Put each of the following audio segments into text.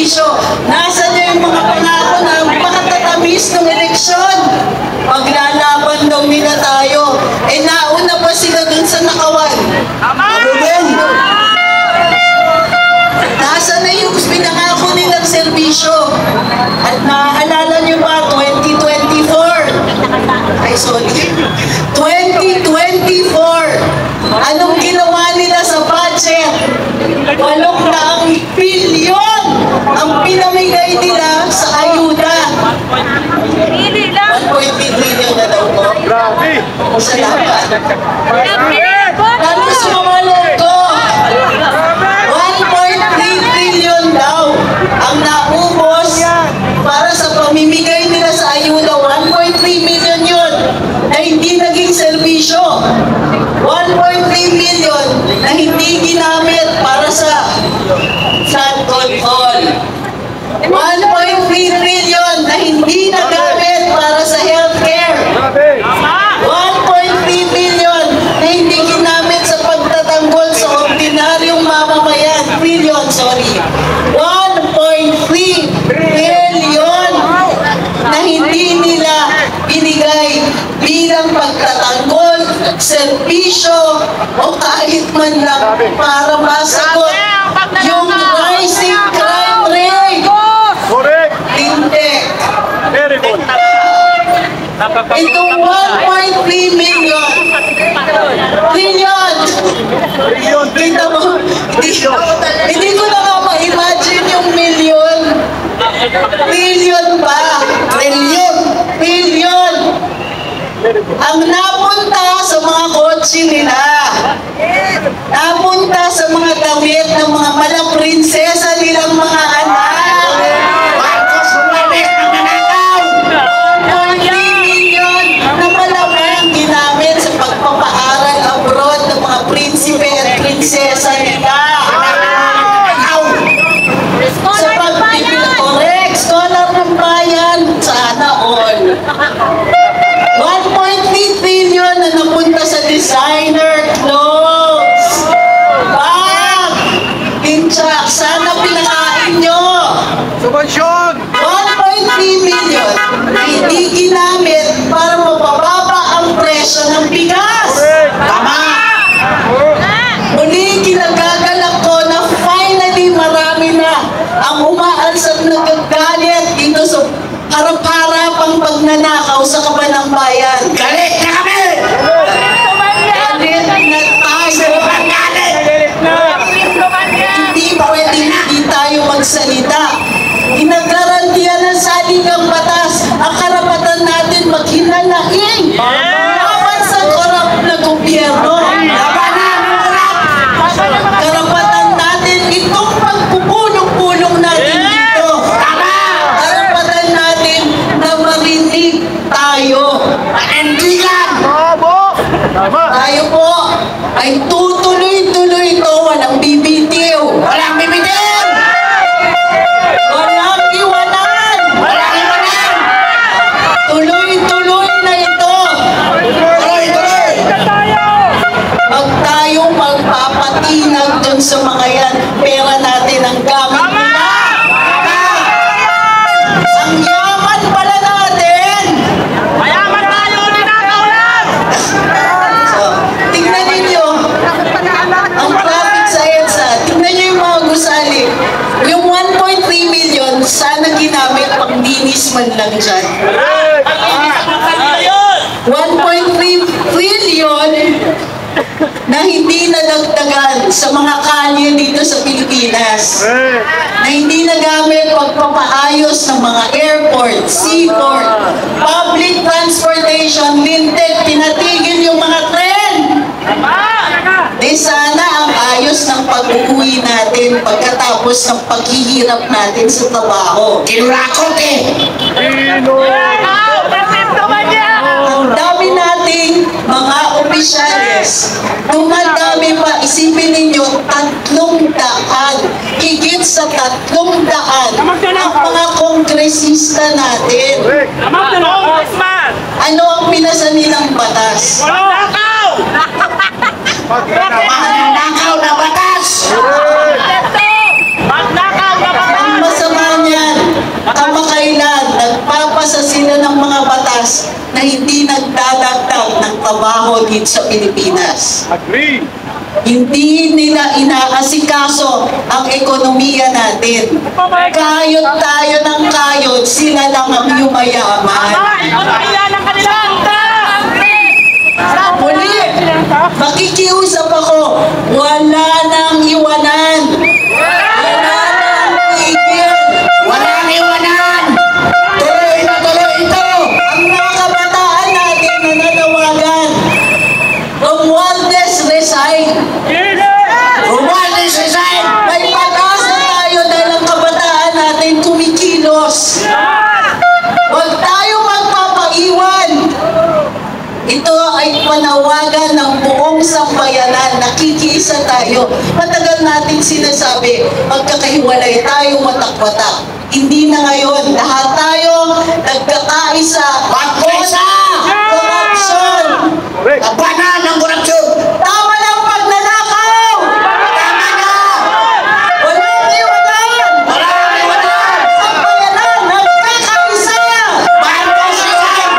serbisyo. Nasaan na yung mga pangako na makatatamis ng eleksyon? Maglalaban daw nila tayo. Eh nauna pa sila dun sa nakawan. Ano din? Nasaan na yung pinangako nilang serbisyo? At naaalala nyo ba 2024? Ay sorry. 2024. Anong ginawa nila sa budget? 8 bilyon ang pinamigay nila sa ayuda. 1.3 billion na daw po. Salamat. Tapos mga logo, 1.3 billion daw ang naubos para sa pamimigay nila sa ayuda. 1.3 million yun na hindi naging serbisyo. 1.3 million na hindi ginamit para sa flood control. 1.3 trillion na hindi nagamit para sa healthcare. 1.3 billion na hindi ginamit sa pagtatanggol sa ordinaryong mamamayan. Trillion, sorry. 1.3 billion na hindi nila binigay bilang pagtatanggol, serbisyo, o kahit man lang para masagot yung rising crime rate. Hindi. Itong 1.3 million. Trillion. Kita mo, hindi ko na nga ma-imagine yung million. Trillion ba? Trillion. Billion. Ang napunta sa mga kotse nila, napunta sa mga damit ng mga malaprinsesa nilang mga anak. 1.3 million na malamang ginamit sa pagpapaaral abroad ng mga prinsipe at prinsesa nila. Sa pagpipil, correct, scholar ng bayan, sana all. 1.3 trillion na napunta sa designer clothes. Bag! Tinchak, sana pinakain nyo. Subensyon! 1.3 million na hindi ginamit para mapababa ang presyo ng bigas. Tama! Muli, kinagagalak ko na finally marami na ang umaalsat na gagalit dito sa harap-harapang pagnanakaw sa kabanang bayan. Galit na kami! Galit na tayo! Hindi pwedeng hindi tayo magsalita. Ginagarantiya ng saligang batas ang karapatan natin maghinalaing laban sa korap na gobyerno. Karapatan natin itong pagpupulong-pulong natin dito. Karapatan natin na marinig tayo. Panindigan! Tayo po ay tutuloy-tuloy ito. Walang bibitiw. Walang bibitiw! Walang iwanan! Walang iwanan! Tuloy-tuloy na ito. Tuloy-tuloy! Huwag tayong magpapatinag dun sa mga yan. Pera natin ang gamit nila. Ang yaman pala natin. Mayaman tayo, ninakaw lang! So, tingnan ninyo ang traffic sa EDSA. Tingnan nyo yung mga gusali. Yung 1.3 million, sana ginamit pang linis man lang dyan. 1.3 trillion na hindi nadagdagan sa mga kalye dito sa Pilipinas. Na hindi nagamit pagpapaayos ng mga airport, seaport, public transportation, linted, pinatigil yung mga tren. Di sana ang ayos ng pag-uwi natin pagkatapos ng paghihirap natin sa trabaho. Kinulakot eh! Ang dami nating mga opisyales, dumadami pa, isipin ninyo, 300, higit sa 300 ang mga kongresista natin. Ano ang pinasa nilang batas? Magnakaw na batas! Ang masama trabaho dito sa Pilipinas. Agree. Hindi nila inaasikaso ang ekonomiya natin. Kayod tayo ng kayod, sila lang ang yumayaman. Muli, makikiusap ako, wala nang iwanan. Wala nang tigil. Walang iwanan! Tuloy na tuloy ito! Ang mga kabataan natin na nanawagan, Romualdez resign. Romualdez resign! May pag-asa tayo dahil ang kabataan natin kumikilos. Huwag tayo magpapaiwan. Ito ay panawagan ng buong sambayanan. Nakikiisa tayo. Matagal natin sinasabi, magkakahiwalay tayo watak-watak. Hindi na ngayon. Lahat tayo nagkakaisa. Pagkaisa! Corruption! Labanan ng korupsyon! Tama lang pagnanakaw! Tama na! Walang iwanan! Walang iwanan! Sambayanan, nagkakaisa! Marcos resign!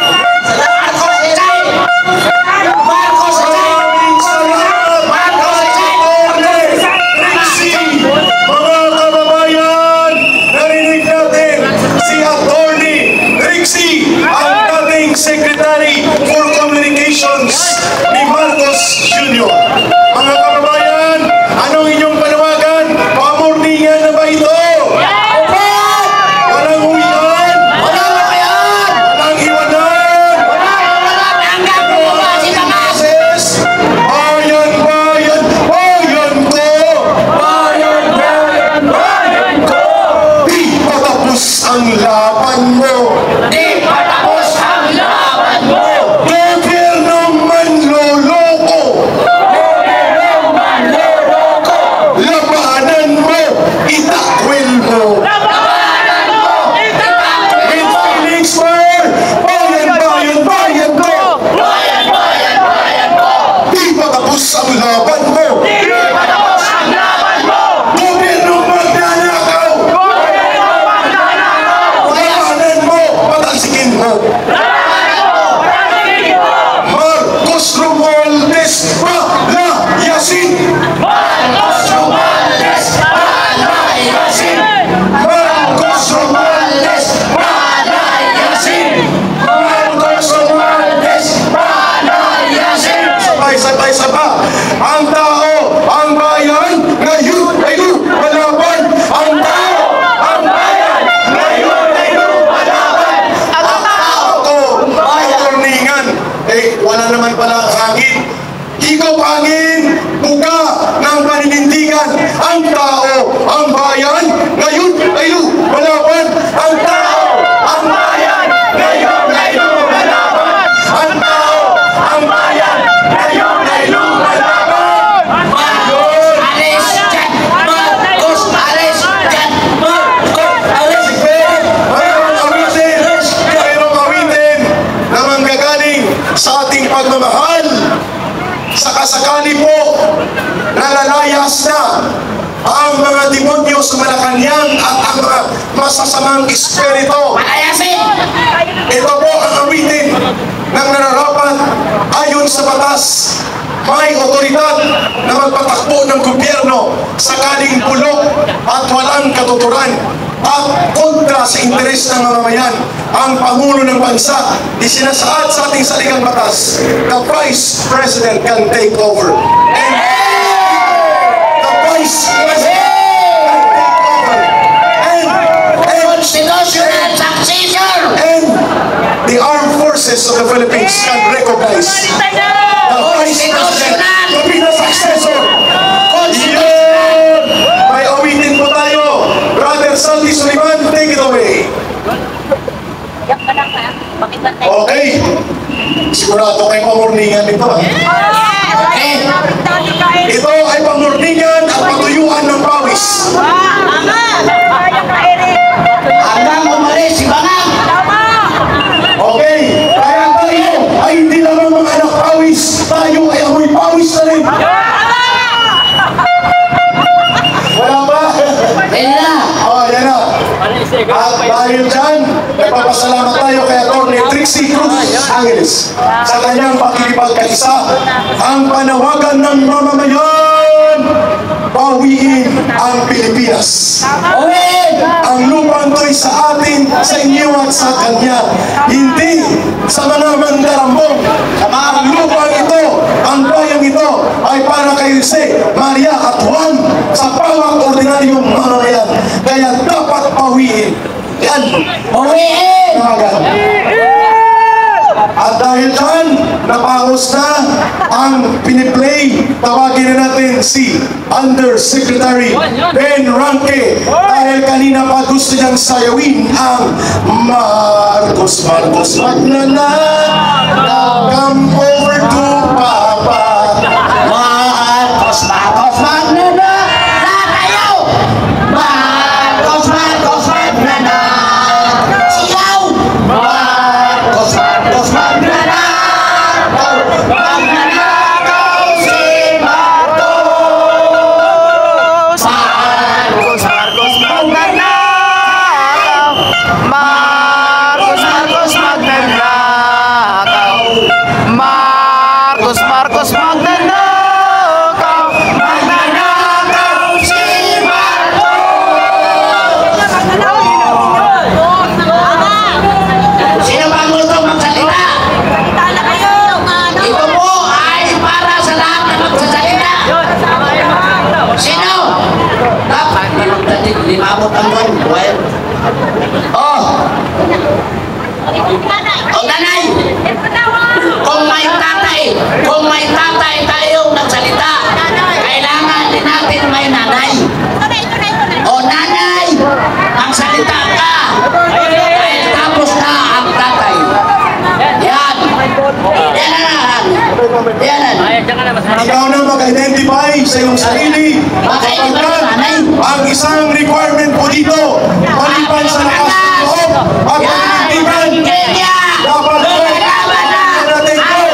Marcos resign! Marcos resign! Marcos resign! Mga kababayan, narinig natin si Attorney Rixie, ang dating Secretary for Communications ni Marcos Jr. Mga kababayan, anong inyong panawagan? Pamorningan na ba ito? Walang uwian? Walang iwanan! Walang iwanan? Hanggang bumaba si Bamas! Ses, bayan, bayan, bayan ko! Di patapos ang laban mo! Di patapos ang laban mo! Gobyernong manloloko! Labanan mo! Itakwil mo! With feelings for bayan, bayan, bayan ko! Di patapos ang laban mo! Gobyernong magnanakaw! Labanan mo! Patalsikin mo! Marcos Romualdez palayasin! Marcos Romualdez palayasin! Marcos Romualdez palayasin! Sabay-sabay-sabay! Ang tao, ang bayan, ngayon ay lumalaban! Ang tao, ang bayan, ngayon ay lumalaban! Ang tao ko, pagkorningan, wala naman pala ang hangin. Higop hangin, buga ng paninindigan. Ang tao, ang bayan, ngayon ay lumalaban. Ang tao, ang bayan, ngayon ay lumalaban. Ang tao, ang bayan, ngayon ay lumalaban. Ngayon, Alis dyan! Marcos! Alis dyan! Marcos! Alis! mayroong awitin na manggagaling sa ating pagmamahal. Sakasakali po, nalalayas na ang mga demonyo sa Malacanang at ang mga masasamang espiritu. Palayasin! Ito po ang awitin ng nararapat ayon sa batas. May otoridad na magpatakbo ng gobyerno sakaling bulok at walang katuturan at kontra sa interes ng mamamayan. Ang Pangulo ng Bansa isinasaad sa ating saligang batas, the Vice President can take over. And the Vice President can take over. Constitutional successor! And the armed forces of the Philippines can recognize the Vice President to be the successor. Yun! May awitin po tayo. Brother Sandy Suliman, take it away. Okay. Sigurado kayo pamurningan ito. Ito ay pamurningan at patuyuan ng pawis. Hanggang umalis si Bangang! Okay. Kaya tayo ay hindi lamang mga anak pawis. Tayo ay amoy pawis na rin. Wala ba? Yan na! Oh, yan na. At dahil dyan, nagpapasalamat tayo kay Atty. Trixie Cruz Angeles sa kanyang pakikipagkaisa. Ang panawagan ng mamamayan, bawiin ang Pilipinas. Ang lupang to'y sa atin, sa inyo at sa kanya. Hindi sa mga mandarambong. Ang lupang ito, ang bayang ito ay para kay Jose, Maria at Juan sa bawat ordinaryong mamamayan. Kaya dapat bawiin. Yan. Bawiin! At dahil dyan, napaos na ang piniplay. Tawagin na natin si Undersecretary Ben Ranque. Dahil kanina pa gusto niyang sayawin ang Marcos, Marcos, Magnanakaw. Come over to Papa. Marcos, Marcos, magnanakaw! Marcos, Marcos, magnanakaw! Sigaw! Marcos, Marcos, magnanakaw! Magnanakaw si Marcos! Marcos, Marcos, magnanakaw! Marcos, Marcos, magnanakaw! Marcos, Marcos, magnanakaw! Magnanakaw si Marcos! Sino ba ang gusto magsalita? Ito po ay para sa lahat na magsasalita. Sino? Dapat limabot ang buwan. Oh! O nanay! Kung may tatay tayong nagsalita, kailangan din natin may nanay. O nanay, magsalita ka. Dahil tapos na ang tatay. Yan. Yan na. Yan na. Ikaw na mag-identify sa iyong sarili. Ang isang requirement po dito, maliban sa lakas ng loob at paninindigan, dapat po natin po.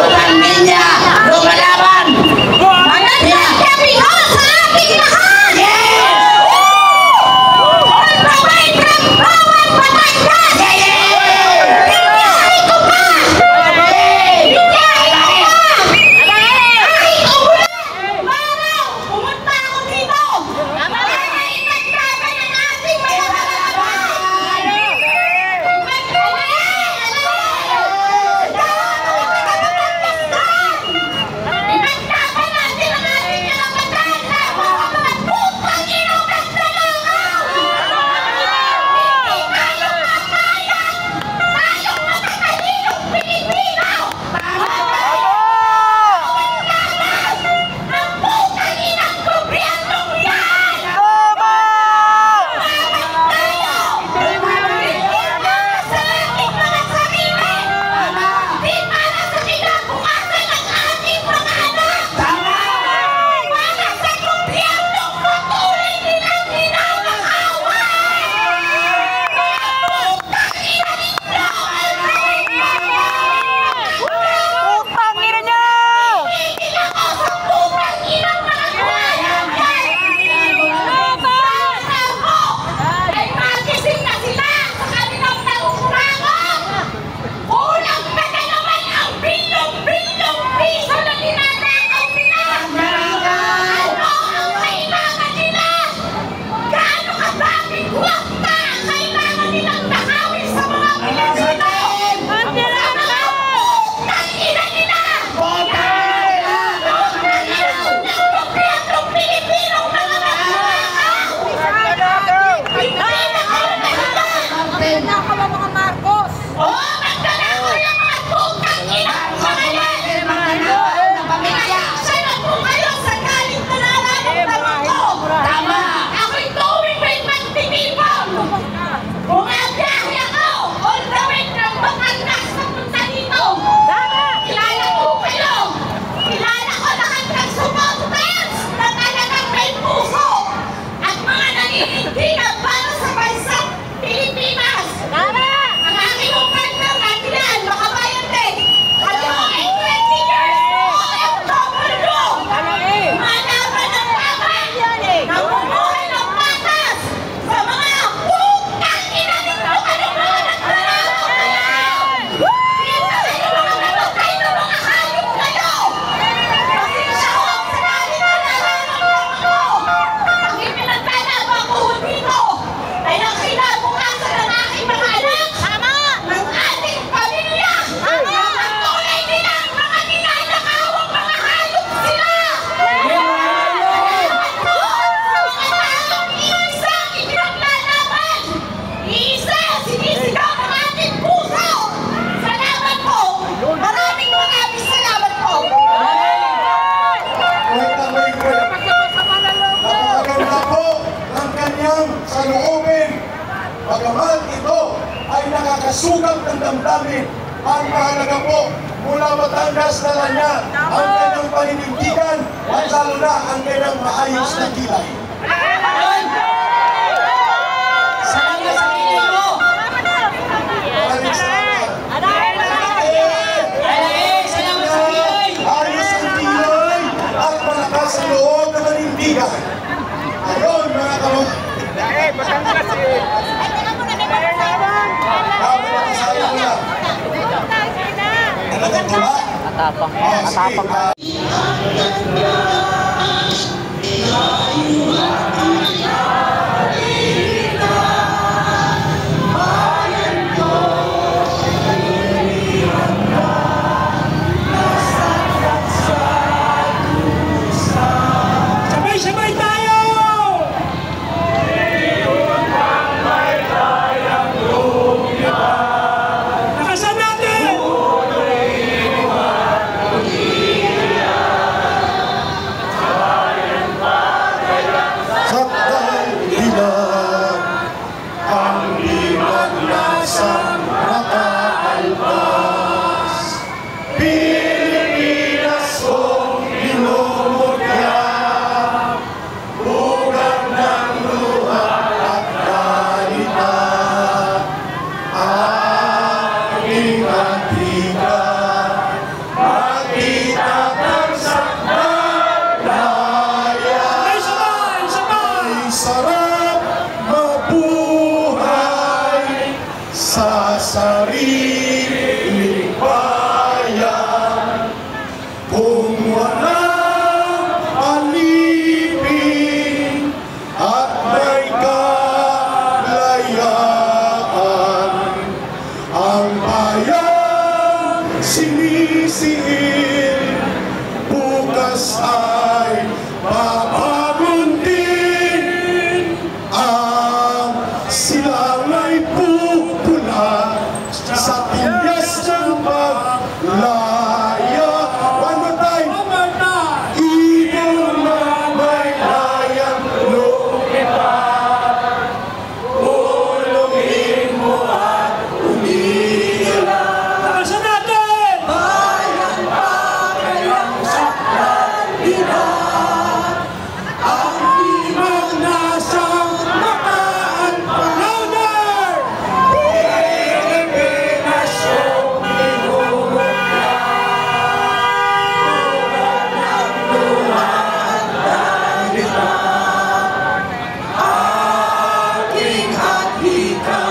sa loobin. Bagaman ito ay nakakasugat ng damdamin, ang mahalaga po mula Batangas na Lanya ang kanyang paninindigan at lalo na ang kanyang maayos na kilay. Salamat sa kilay mo! Maraming salamat. Salamat sa kilay! Ayos ang kilay at malakas ang loob na manindigan. Ayun mga kamag... Talagang tula. Matapang. Sabay-sabay tayo! Nakasan natin! Sa dahilan ang limag nasa nakaalpas. Pilipinas kong minumutya, ugat ng luha at kalita. Aking antika, makita kang sakdalaya. Ay sarap mabuhay sa sariling bayan kung walang alipin at may kalayaan. Ang bayan sinisiil, bukas ay babagon din. Ang silang ay pupula sa tinyas ng paglaya. One more time. Ibon na may layang lumipad, ulungin mo at umiiyak. Nakasan natin! Bayan pa kayang sakdalihan, ang limang nasang nakaan pa. Louder! Pilipinas kong minumutya, ugat ng luha at dalita. Aking atika,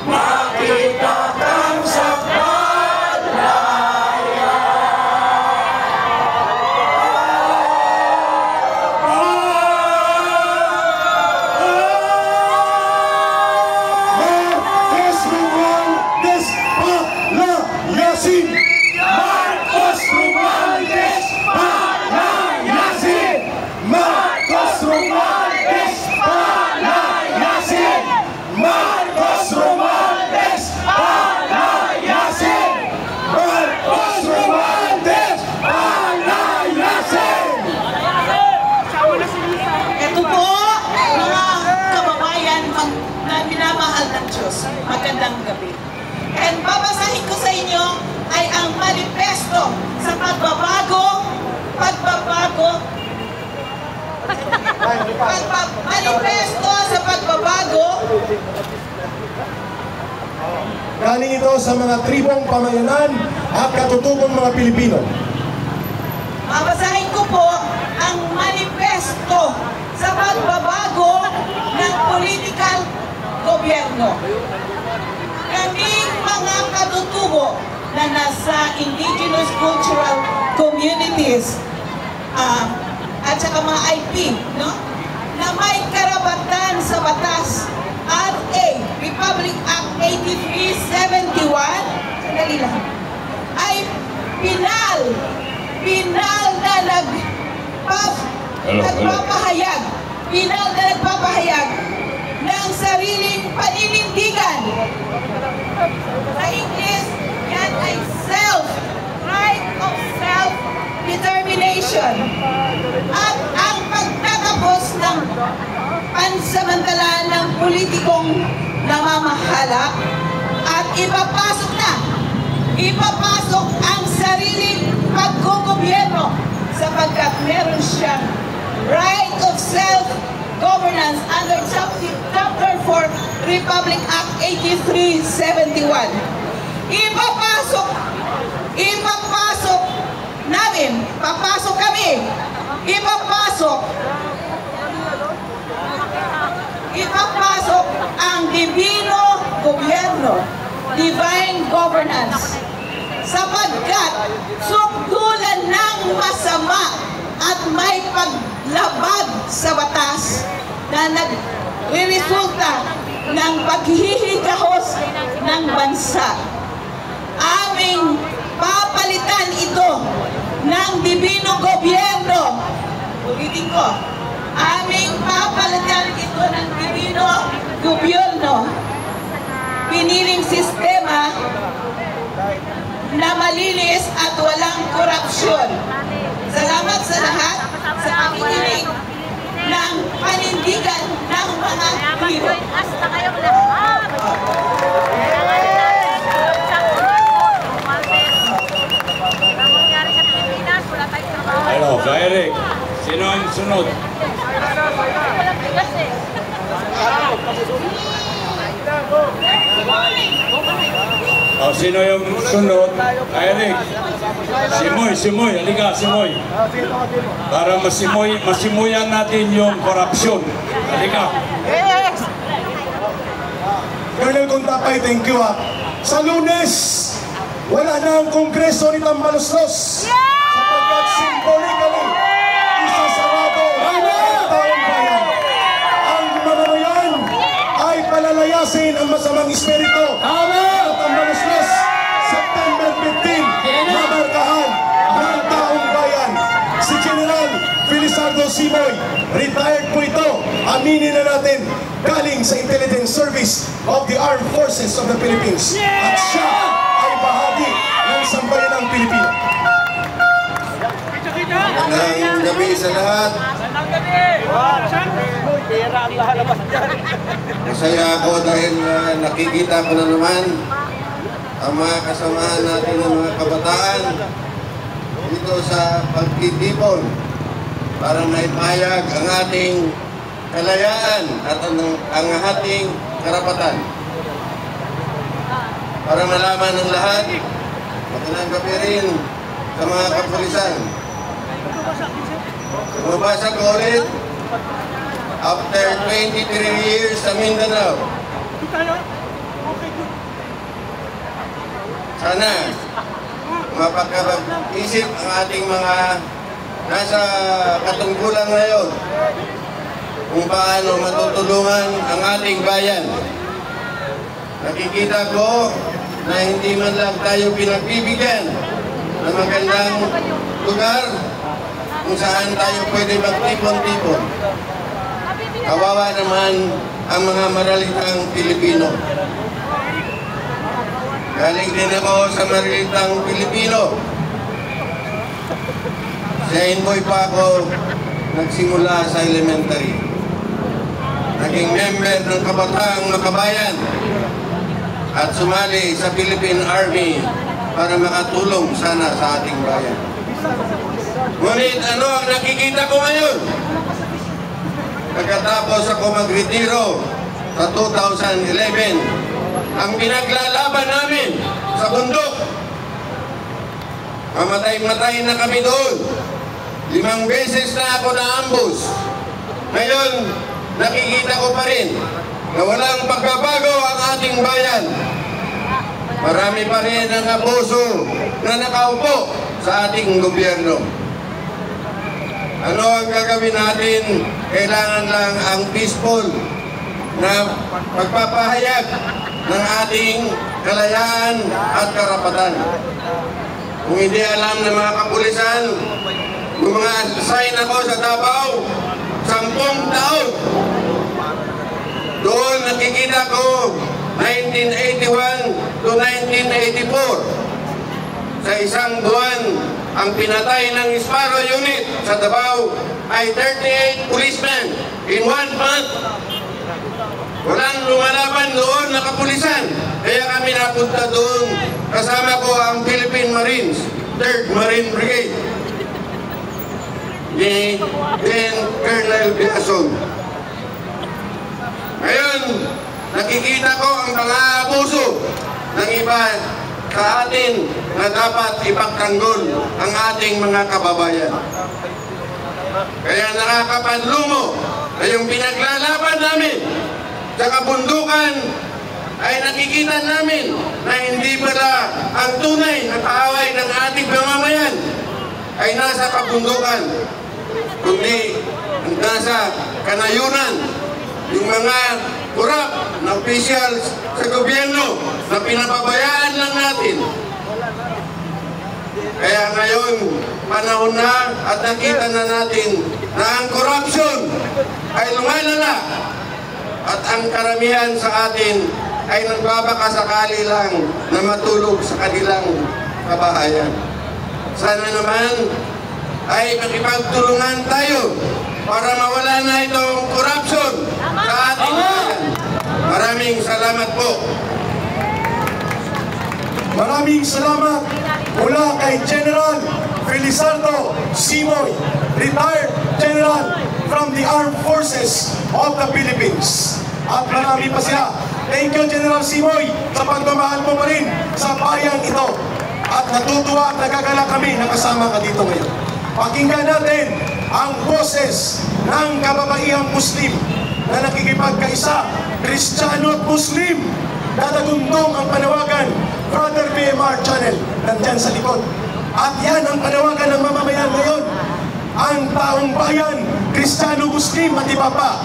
makita kang sakdalaya. Marcos Romualdez palayasin! Marcos Romualdez palayasin! Marcos Romualdez palayasin! Marcos Romualdez palayasin! Marcos Romualdez palayasin! Ito po, mga kababayan na minamahal ng Diyos. Magandang gabi. And babasahin ko sa inyo ay ang manifesto sa pagbabago, manifesto sa pagbabago. Galing ito sa mga tribong pamayanan at katutubong mga Pilipino. Babasahin ko po ang manifesto sa pagbabago ng political gobyerno. Kaming mga katutubo na nasa indigenous cultural communities at saka mga IP, no? Na may karapatan sa batas RA, Republic Act 8371, sandali lang, ay pinal na nagpapahayag ng sariling paninindigan. Sa English, yan ay right of self-determination. At ang pagtatapos ng pansamantala politikong namamahala at ipapasok ang sariling pagkugobyerno sapagkat meron siyang right of self-governance under Chapter 4 Republic Act 8371. Ipapasok ang divino gobyerno, divine governance, sapagkat sukdulan ng masama at may paglabag sa batas na nagre-resulta ng paghihigahos ng bansa. Aming papalitan ito ng divino gobyerno. Ulitin ko, aming papalitan ito ng divino gobyerno. Piniling sistema na malinis at walang korupsyon. Salamat sa lahat sa pakikinig ng panindigan ng mga Pilipino. Hasta kayong lahat! Ang mangyari sa Pilipinas, wala tayong trabaho. Hello, Eric. Sino ang sunod? Walang bigas eh. Sino yung sunod? Eric. Simoy. Halika, Simoy. Para masimuyan natin yung korupsyon. Halika. Colonel Contapay, thank you ha. Sa Lunes, wala na ang Kongreso ni Tambaloslos. Sapagkat symbolically, isasarado ang taong bayan. Ang mamamayan ay palalayasin ang masamang espiritu. At Tambaloslos, September 15, mamarkahan ng taong bayan. Si General Felizardo Simoy, retired po ito. Aminin na natin, galing sa Intelligence Service of the Armed Forces of the Philippines. At siya ay bahagi ng sambayanang Pilipino. Magandang gabi sa lahat. Masaya ako dahil nakikita ko na naman ang mga kasamahan natin ng mga kabataan dito sa pagtitipon para maipahayag ang ating kalayaan at ang ating karapatan. Para malaman ng lahat, magandang gabi rin sa mga kapulisan. Mabasa ko ulit, after 23 years sa Mindanao, sana mapagkabag-isip ang ating mga nasa katungkulan ngayon kung paano matutulungan ang ating bayan. Nakikita ko na hindi man lang tayo pinagbibigyan ng magandang lugar kung saan tayo pwede magtipon-tipon. Kawawa naman ang mga maralitang Pilipino. Galing din ako sa maralitang Pilipino. Sa Inboy pa ako nagsimula sa elementary. Naging member ng Kabataang Makabayan at sumali sa Philippine Army para makatulong sana sa ating bayan. Ngunit ano ang nakikita ko ngayon? Pagkatapos ako magretiro sa 2011, ang pinaglalaban namin sa bundok, mamatay-matay na kami doon. 5 beses na ako na-ambush. Ngayon, nakikita ko pa rin na walang pagbabago ang ating bayan. Marami pa rin ang abuso na nakaupo sa ating gobyerno. Ano ang gagawin natin? Kailangan lang ang peaceful na pagpapahayag ng ating kalayaan at karapatan. Kung hindi alam ng mga kapulisan, kung mga assign ako sa Davao, 10 taon. Doon nakikita ko 1981 to 1984. Sa isang buwan, ang pinatay ng Sparrow Unit sa Davao ay 38 policemen in 1 month. Walang kapulisan. Kaya kami napunta doon. Kasama ko ang Philippine Marines, 3rd Marine Brigade, ni Colonel Biason. Ngayon, nakikita ko ang mga abuso ng iba sa atin na dapat ipagtanggol ang ating mga kababayan. Kaya nakakapanlumo na yung pinaglalaban namin sa kabundukan ay nakikita namin na hindi pala ang tunay na kaaway ng ating mamamayan ay nasa kabundukan, kundi nasa kanayunan, yung mga kurap na officials sa gobyerno na pinapabayaan lang natin. Kaya ngayon, panahon na at nakita na natin na ang corruption ay lumalala at ang karamihan sa atin ay nagbabakasakali lang na matulog sa kanilang kabahayan. Sana naman ay makipagtulungan tayo para mawala na itong corruption sa ating bayan. Maraming salamat po. Maraming salamat mula kay General Felizardo Simoy, retired General from the Armed Forces of the Philippines. At marami pa siya. Thank you, General Simoy, sa pagmamahal mo pa rin sa bayan ito. At natutuwa at nagagala kami na kasama ka dito ngayon. Pakinggan natin ang boses ng kababaihang Muslim na nakikipagkaisa, Kristiyano at Muslim. Dadagundong ang panawagan, Brother BMR Channel, nandyan sa likod. At yan ang panawagan ng mamamayan ngayon. Ang taong bayan, Kristiyano, Muslim at iba pa,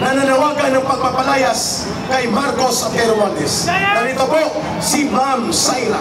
nananawagan ng pagpapalayas kay Marcos Apero Valdez. Narito po si Ma'am Saira.